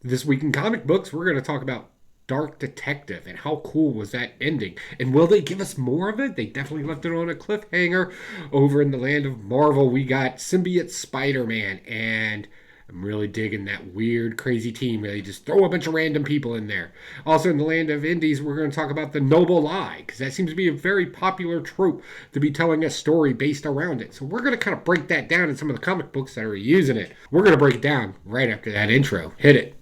This week in comic books, we're going to talk about Dark Detective and how cool was that ending. And will they give us more of it? They definitely left it on a cliffhanger. Over in the land of Marvel, we got Symbiote Spider-Man, and I'm really digging that weird, crazy team where they just throw a bunch of random people in there. Also, in the land of indies, we're going to talk about the noble lie, because that seems to be a very popular trope to be telling a story based around it. So we're going to kind of break that down in some of the comic books that are using it. We're going to break it down right after that intro. Hit it.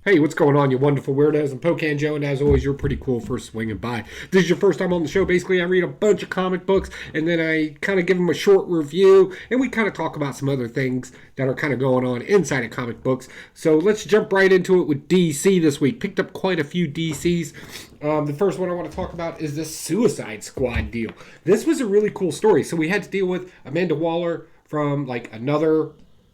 Hey, what's going on, you wonderful weirdos? I'm Pocan Joe, and as always, you're pretty cool for swinging by. If this is your first time on the show. Basically, I read a bunch of comic books, and then I kind of give them a short review, and we kind of talk about some other things that are kind of going on inside of comic books. So let's jump right into it with DC this week. Picked up quite a few DCs. The first one I want to talk about is the Suicide Squad deal. This was a really cool story. So we had to deal with Amanda Waller from like another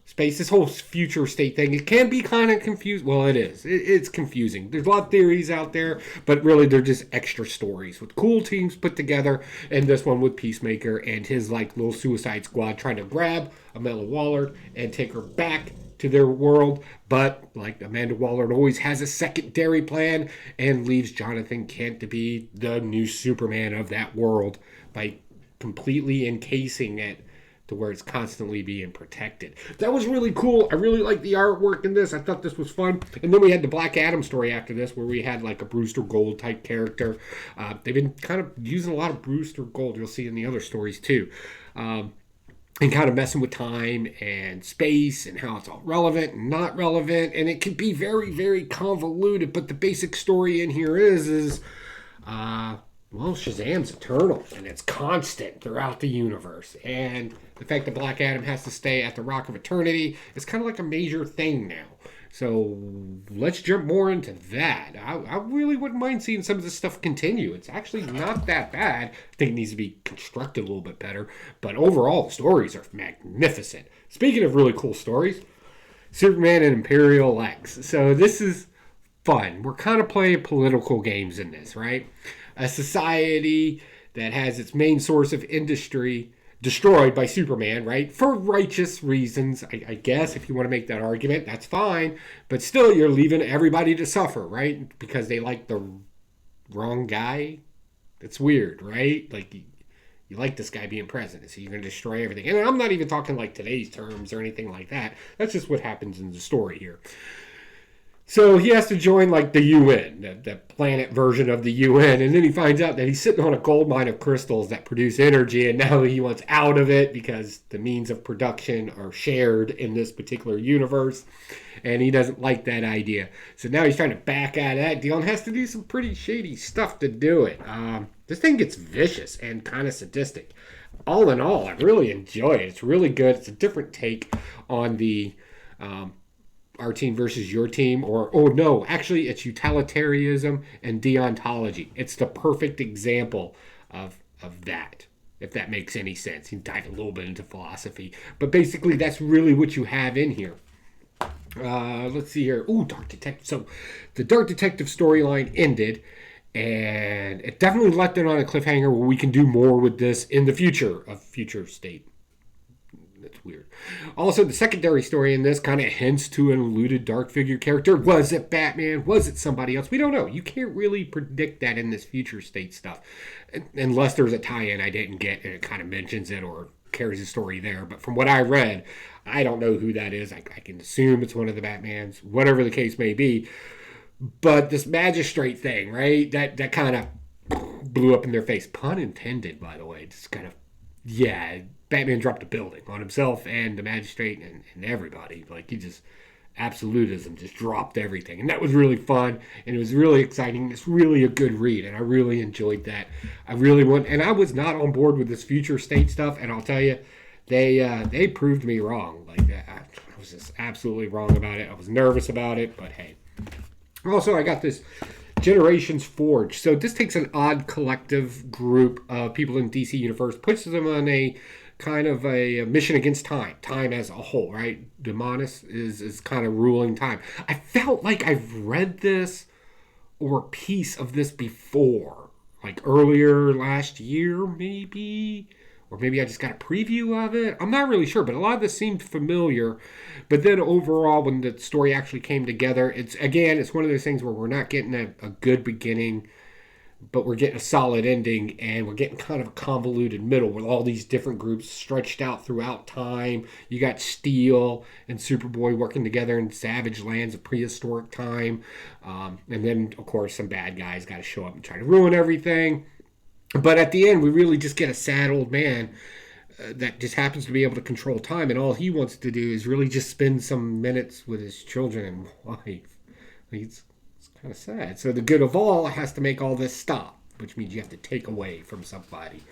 space, this whole future state thing. It can be kind of confused. Well, it is. It's confusing. There's a lot of theories out there, but really they're just extra stories with cool teams put together. And this one with Peacemaker and his like little Suicide Squad trying to grab Amanda Waller and take her back to their world. But like Amanda Waller always has a secondary plan and leaves Jonathan Kent to be the new Superman of that world by completely encasing it to where it's constantly being protected. That was really cool. I really like the artwork in this. I thought this was fun. And then we had the Black Adam story after this, where we had like a Brewster Gold type character. They've been kind of using a lot of Brewster Gold. You'll see in the other stories too. And kind of messing with time and space and how it's all relevant and not relevant. And it can be very, very convoluted. But the basic story in here is well, Shazam's eternal, and it's constant throughout the universe. And the fact that Black Adam has to stay at the Rock of Eternity is kind of like a major thing now. So let's jump more into that. I really wouldn't mind seeing some of this stuff continue. It's actually not that bad. I think it needs to be constructed a little bit better. But overall, the stories are magnificent. Speaking of really cool stories, Superman and Imperial X. So this is fun. We're kind of playing political games in this, right? A society that has its main source of industry destroyed by Superman, right? For righteous reasons, I guess, if you want to make that argument, that's fine. But still, you're leaving everybody to suffer, right? Because they like the wrong guy. That's weird, right? Like, you like this guy being president, so you're going to destroy everything. And I'm not even talking like today's terms or anything like that. That's just what happens in the story here. So he has to join like the UN, the planet version of the UN, and then he finds out that he's sitting on a gold mine of crystals that produce energy, and now he wants out of it because the means of production are shared in this particular universe, and he doesn't like that idea. So now he's trying to back out of that deal and has to do some pretty shady stuff to do it. This thing gets vicious and kind of sadistic. All in all, I really enjoy it. It's really good. It's a different take on the our team versus your team, or oh no, actually it's utilitarianism and deontology. It's the perfect example of that, if that makes any sense. You dive a little bit into philosophy, but basically that's really what you have in here. Let's see here. Ooh, Dark Detective. So the Dark Detective storyline ended, and it definitely left it on a cliffhanger where we can do more with this in the future of future state. That's weird. Also, the secondary story in this kind of hints to an alluded dark figure character. Was it Batman? Was it somebody else? We don't know. You can't really predict that in this future state stuff. Unless there's a tie-in I didn't get and it kind of mentions it or carries a story there. But from what I read, I don't know who that is. I can assume it's one of the Batmans, whatever the case may be. But this magistrate thing, right? That kind of blew up in their face. Pun intended, by the way. Just kind of, yeah, Batman dropped a building on himself and the magistrate and everybody. Like, he just, absolutism just dropped everything. And that was really fun, and it was really exciting. It's really a good read, and I really enjoyed that. And I was not on board with this future state stuff, and I'll tell you, they proved me wrong. Like, I was just absolutely wrong about it. I was nervous about it, but hey. Also, I got this Generations Forge. So this takes an odd collective group of people in DC Universe, puts them on a kind of a mission against time as a whole, right? Demonis is kind of ruling time. I felt like I've read this or a piece of this before. like earlier last year, maybe. Or maybe I just got a preview of it. I'm not really sure, but a lot of this seemed familiar. But then overall, when the story actually came together, it's one of those things where we're not getting a good beginning, but we're getting a solid ending, and we're getting kind of a convoluted middle with all these different groups stretched out throughout time. You got Steel and Superboy working together in savage lands of prehistoric time. And then, of course, some bad guys got to show up and try to ruin everything. But at the end, we really just get a sad old man that just happens to be able to control time, and all he wants to do is really just spend some minutes with his children and wife. It's kind of sad. So the good of all has to make all this stop, which means you have to take away from somebody.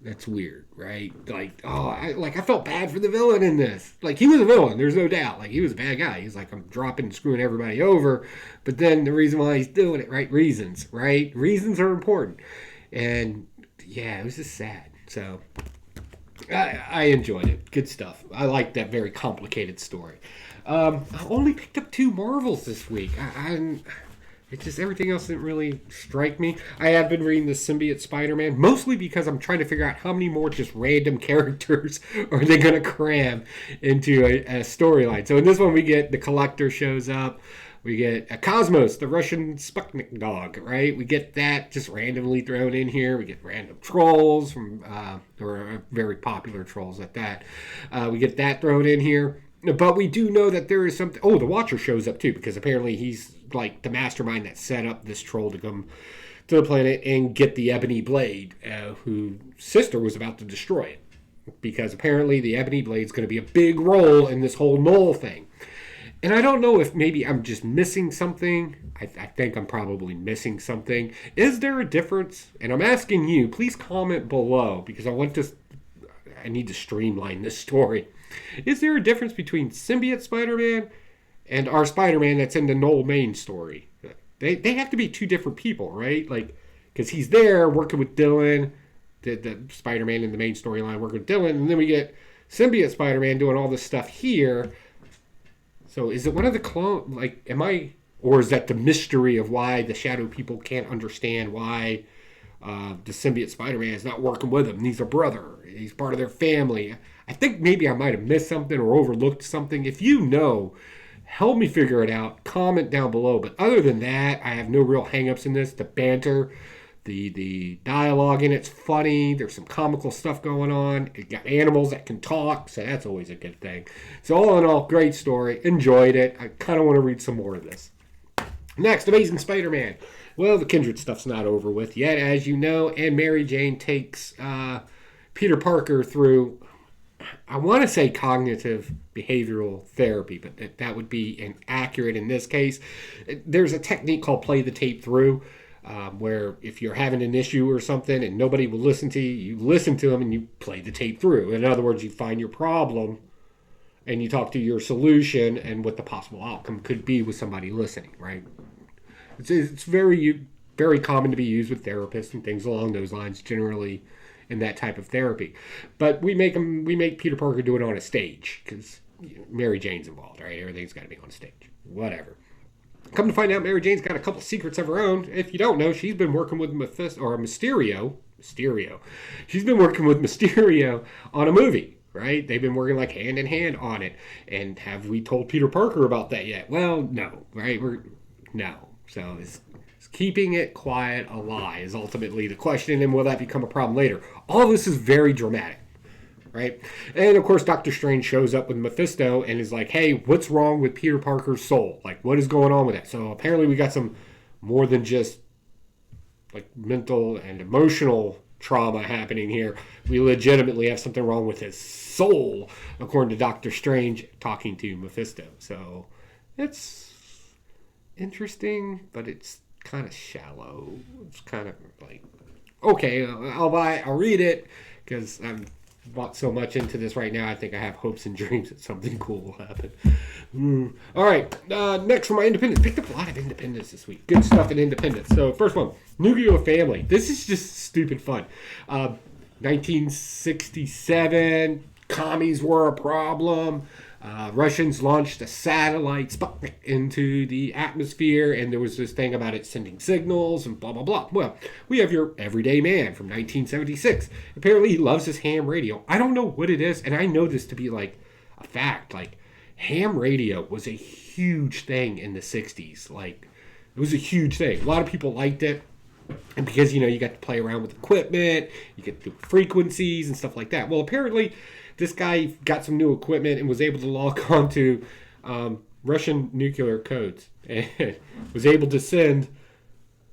That's weird, right? Like, I felt bad for the villain in this. Like, he was a villain, there's no doubt. Like, he was a bad guy. He's like, I'm dropping and screwing everybody over. But then the reason why he's doing it, right? Reasons, right? Reasons are important. And yeah, it was just sad. So I enjoyed it. Good stuff. I like that very complicated story. I only picked up 2 Marvels this week. It's just everything else didn't really strike me. I have been reading the Symbiote Spider-Man, mostly because I'm trying to figure out how many more just random characters are they going to cram into a storyline. So in this one, we get the Collector shows up. We get a Cosmos, the Russian Sputnik dog, right? We get that just randomly thrown in here. We get random trolls or very popular trolls at that. We get that thrown in here. But we do know that there is something... Oh, the Watcher shows up too, because apparently he's like the mastermind that set up this troll to come to the planet and get the Ebony Blade, whose sister was about to destroy it. Because apparently the Ebony Blade is going to be a big role in this whole Null thing. And I don't know if maybe I'm just missing something. I think I'm probably missing something. Is there a difference? And I'm asking you, please comment below, because I need to streamline this story. Is there a difference between Symbiote Spider-Man and our Spider-Man that's in the Noel main story? They have to be 2 different people, right? Like, because he's there working with Dylan, the Spider-Man in the main storyline working with Dylan, and then we get Symbiote Spider-Man doing all this stuff here. So is it one of the clone? Like, or is that the mystery of why the Shadow people can't understand why the Symbiote Spider-Man is not working with him? He's a brother. He's part of their family. I think maybe I might have missed something or overlooked something. If you know, help me figure it out. Comment down below. But other than that, I have no real hang-ups in this. The banter, the dialogue in it's funny. There's some comical stuff going on. It got animals that can talk, so that's always a good thing. So all in all, great story. Enjoyed it. I kind of want to read some more of this. Next, Amazing Spider-Man. Well, the Kindred stuff's not over with yet, as you know, and Mary Jane takes Peter Parker through, I want to say cognitive behavioral therapy, but that would be inaccurate in this case. There's a technique called play the tape through, where if you're having an issue or something and nobody will listen to you, you listen to them and you play the tape through. In other words, you find your problem and you talk to your solution and what the possible outcome could be with somebody listening, right? It's very, very common to be used with therapists and things along those lines, generally in that type of therapy. But we make Peter Parker do it on a stage because Mary Jane's involved, right? Everything's got to be on stage. Whatever. Come to find out, Mary Jane's got a couple secrets of her own. If you don't know, she's been working with Mysterio. She's been working with Mysterio on a movie, right? They've been working like hand in hand on it. And have we told Peter Parker about that yet? Well, no, right? No. So is keeping it quiet a lie is ultimately the question, and will that become a problem later? All this is very dramatic, right? And of course, Doctor Strange shows up with Mephisto and is like, hey, what's wrong with Peter Parker's soul? Like, what is going on with that? So apparently we got some more than just like mental and emotional trauma happening here. We legitimately have something wrong with his soul, according to Doctor Strange talking to Mephisto. So it's interesting, but it's kind of shallow. It's kind of like, okay, I'll read it because I'm bought so much into this right now. I think I have hopes and dreams that something cool will happen. All right, next for my independence. Picked up a lot of independence this week. Good stuff in independence. So first one, Yu-Gi-Oh! Family. This is just stupid fun. 1967, commies were a problem. Russians launched a satellite Sputnik into the atmosphere, and there was this thing about it sending signals and blah, blah, blah. Well, we have your everyday man from 1976. Apparently, he loves his ham radio. I don't know what it is, and I know this to be like a fact. Like, ham radio was a huge thing in the 60s. Like, it was a huge thing. A lot of people liked it. And because, you got to play around with equipment, you get the frequencies and stuff like that. Well, apparently, this guy got some new equipment and was able to log on to Russian nuclear codes and was able to send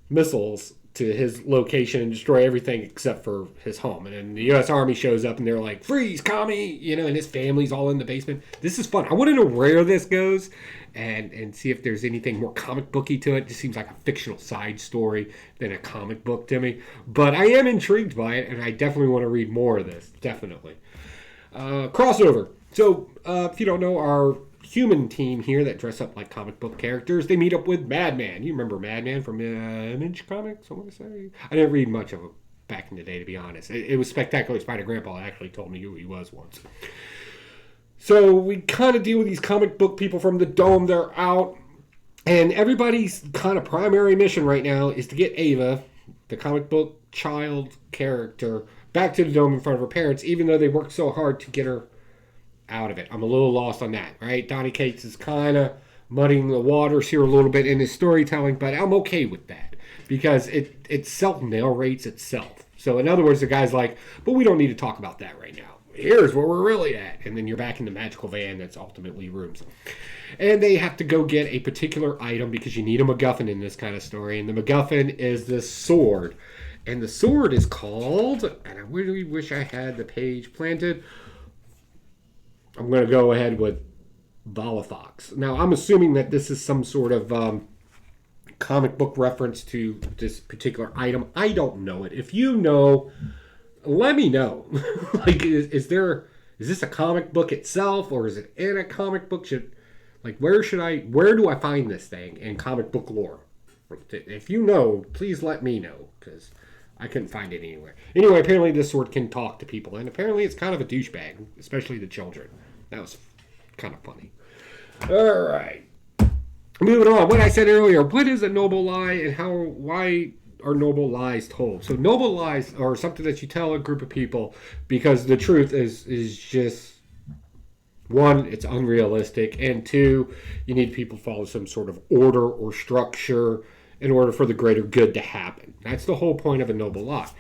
missiles to his location and destroy everything except for his home. And then the U.S. Army shows up and they're like, freeze, commie, and his family's all in the basement. This is fun. I want to know where this goes and see if there's anything more comic booky to it. It just seems like a fictional side story than a comic book to me. But I am intrigued by it, and I definitely want to read more of this. Definitely. Crossover. So, if you don't know, our human team here that dress up like comic book characters, they meet up with Madman. You remember Madman from Image Comics, I want to say? I didn't read much of it back in the day, to be honest. It was Spectacular Spider-Grandpa actually told me who he was once. So we kind of deal with these comic book people from the Dome. They're out. And everybody's kind of primary mission right now is to get Ava, the comic book child character, back to the Dome in front of her parents, even though they worked so hard to get her out of it. I'm a little lost on that, right? Donny Cates is kind of muddying the waters here a little bit in his storytelling, but I'm okay with that because it self-narrates itself. So in other words, the guy's like, but we don't need to talk about that right now. Here's where we're really at. And then you're back in the magical van that's ultimately rooms. And they have to go get a particular item because you need a MacGuffin in this kind of story. And the MacGuffin is this sword. And the sword is called, and I really wish I had the page planted. I'm going to go ahead with Volafox. Now, I'm assuming that this is some sort of comic book reference to this particular item. I don't know it. If you know, let me know. Like, is this a comic book itself, or is it in a comic book? Where do I find this thing in comic book lore? If you know, please let me know, because I couldn't find it anywhere. Anyway, apparently this sword can talk to people, and apparently it's kind of a douchebag, especially the children. That was kind of funny. All right. Moving on. What I said earlier, what is a noble lie and why are noble lies told? So noble lies are something that you tell a group of people because the truth is just, one, it's unrealistic, and two, you need people to follow some sort of order or structure in order for the greater good to happen. That's the whole point of a noble lie.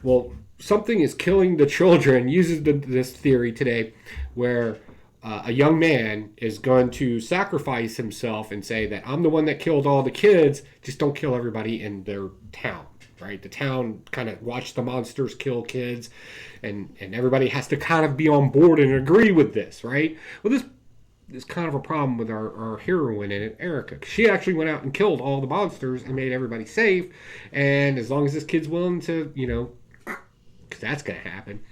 Well, something is killing the children uses this theory today where a young man is going to sacrifice himself and say that I'm the one that killed all the kids, just don't kill everybody in their town, right? The town kind of watch the monsters kill kids, and everybody has to kind of be on board and agree with this, right? Well, this is kind of a problem with our heroine in it, Erica. She actually went out and killed all the monsters and made everybody safe, and as long as this kid's willing to, because that's going to happen,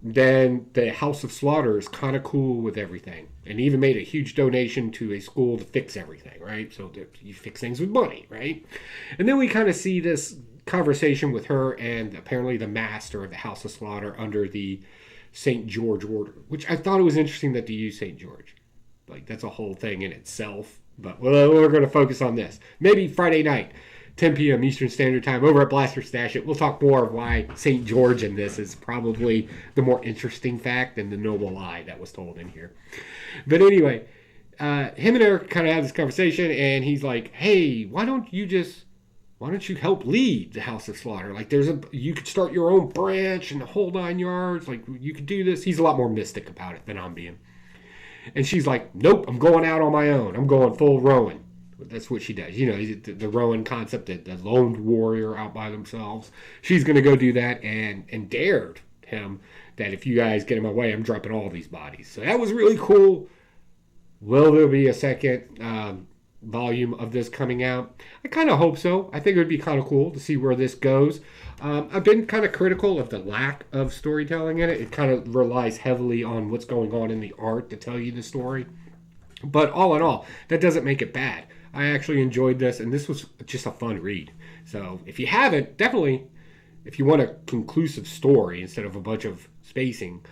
then the House of Slaughter is kind of cool with everything, and even made a huge donation to a school to fix everything, right? So you fix things with money, right? And then we kind of see this conversation with her and apparently the master of the House of Slaughter under the St. George Order, which I thought it was interesting that they use St. George. Like, that's a whole thing in itself. But we're going to focus on this. Maybe Friday night, 10 p.m. Eastern Standard Time, over at Blaster Stash It. We'll talk more of why St. George in this is probably the more interesting fact than the noble lie that was told in here. But anyway, him and Eric kind of have this conversation, and he's like, hey, why don't you help lead the House of Slaughter? Like, you could start your own branch and the whole 9 yards. Like, you could do this. He's a lot more mystic about it than I'm being. And she's like, nope, I'm going out on my own. I'm going full Rowan. That's what she does. The Rowan concept, the lone warrior out by themselves. She's going to go do that and dared him that if you guys get in my way, I'm dropping all these bodies. So that was really cool. Will there be a second volume of this coming out? I kind of hope so. I think it would be kind of cool to see where this goes. I've been kind of critical of the lack of storytelling in it. It kind of relies heavily on what's going on in the art to tell you the story. But all in all, that doesn't make it bad. I actually enjoyed this, and this was just a fun read. So if you haven't, definitely, if you want a conclusive story instead of a bunch of spacing,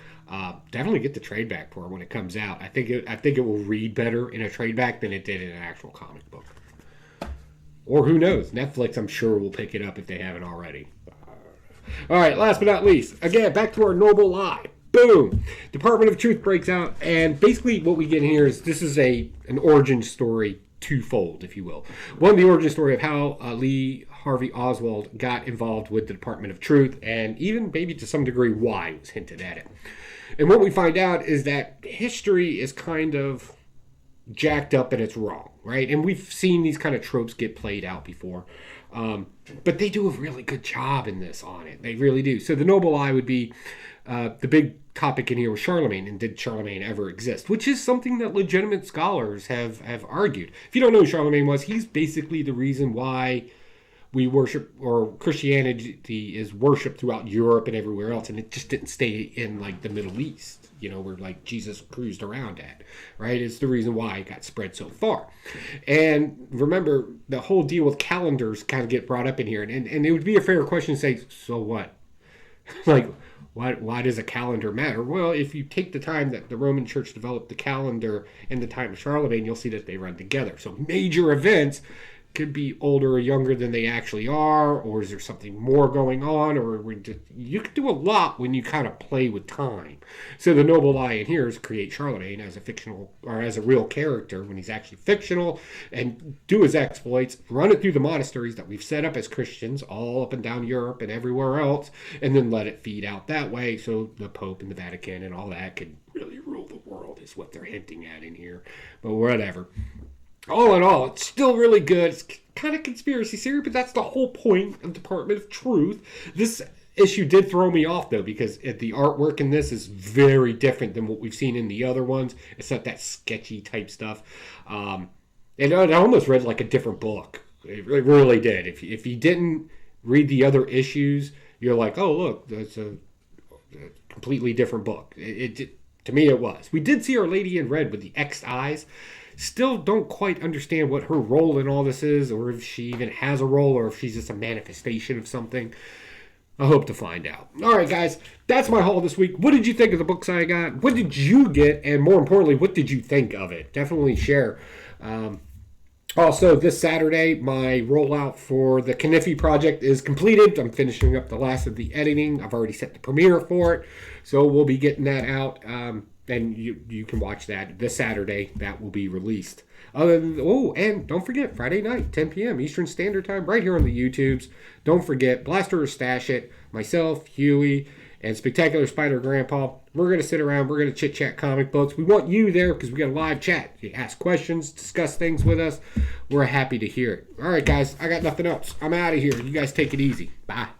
definitely get the trade back for it when it comes out. I think it will read better in a trade back than it did in an actual comic book. Or who knows? Netflix, I'm sure, will pick it up if they haven't already. All right, last but not least, again, back to our noble lie. Boom! Department of Truth breaks out, and basically what we get here is this is an origin story twofold, if you will. One, the origin story of how Lee Harvey Oswald got involved with the Department of Truth, and even maybe to some degree why it was hinted at it. And what we find out is that history is kind of jacked up and it's wrong, right? And we've seen these kind of tropes get played out before. But they do a really good job in this on it. They really do. So the noble lie would be the big topic in here was Charlemagne, and did Charlemagne ever exist? Which is something that legitimate scholars have argued. If you don't know who Charlemagne was, he's basically the reason why we worship, or Christianity is worshipped throughout Europe and everywhere else, and it just didn't stay in like the Middle East, where like Jesus cruised around at, right? It's the reason why it got spread so far. And remember, the whole deal with calendars kind of get brought up in here, and it would be a fair question to say, so what? Like, why does a calendar matter? Well, if you take the time that the Roman Church developed the calendar in the time of Charlemagne, you'll see that they run together. So major events could be older or younger than they actually are, or is there something more going on, or you could do a lot when you kind of play with time. So the noble lie in here is create Charlemagne as a fictional, or as a real character when he's actually fictional, and do his exploits, run it through the monasteries that we've set up as Christians all up and down Europe and everywhere else, and then let it feed out that way, so the Pope and the Vatican and all that could really rule the world is what they're hinting at in here. But whatever. All in all, it's still really good. It's kind of conspiracy theory, but that's the whole point of Department of Truth. This issue did throw me off, though, because the artwork in this is very different than what we've seen in the other ones. It's not that sketchy type stuff. And it almost read like a different book. It really did. If you didn't read the other issues, you're like, oh, look, that's a completely different book. To me, it was. We did see Our Lady in Red with the X'd eyes. Still don't quite understand what her role in all this is, or if she even has a role, or if she's just a manifestation of something. I hope to find out. All right, guys, that's my haul this week. What did you think of the books I got? What did you get? And more importantly, what did you think of it? Definitely share. Also, this Saturday, my rollout for the Kniffy project is completed. I'm finishing up the last of the editing. I've already set the premiere for it, so we'll be getting that out. And you can watch that this Saturday. That will be released. And don't forget, Friday night, 10 p.m. Eastern Standard Time, right here on the YouTubes. Don't forget, Blaster or Stash It, myself, Huey, and Spectacular Spider Grandpa. We're going to sit around. We're going to chit-chat comic books. We want you there because we got a live chat. You ask questions, discuss things with us. We're happy to hear it. All right, guys, I got nothing else. I'm out of here. You guys take it easy. Bye.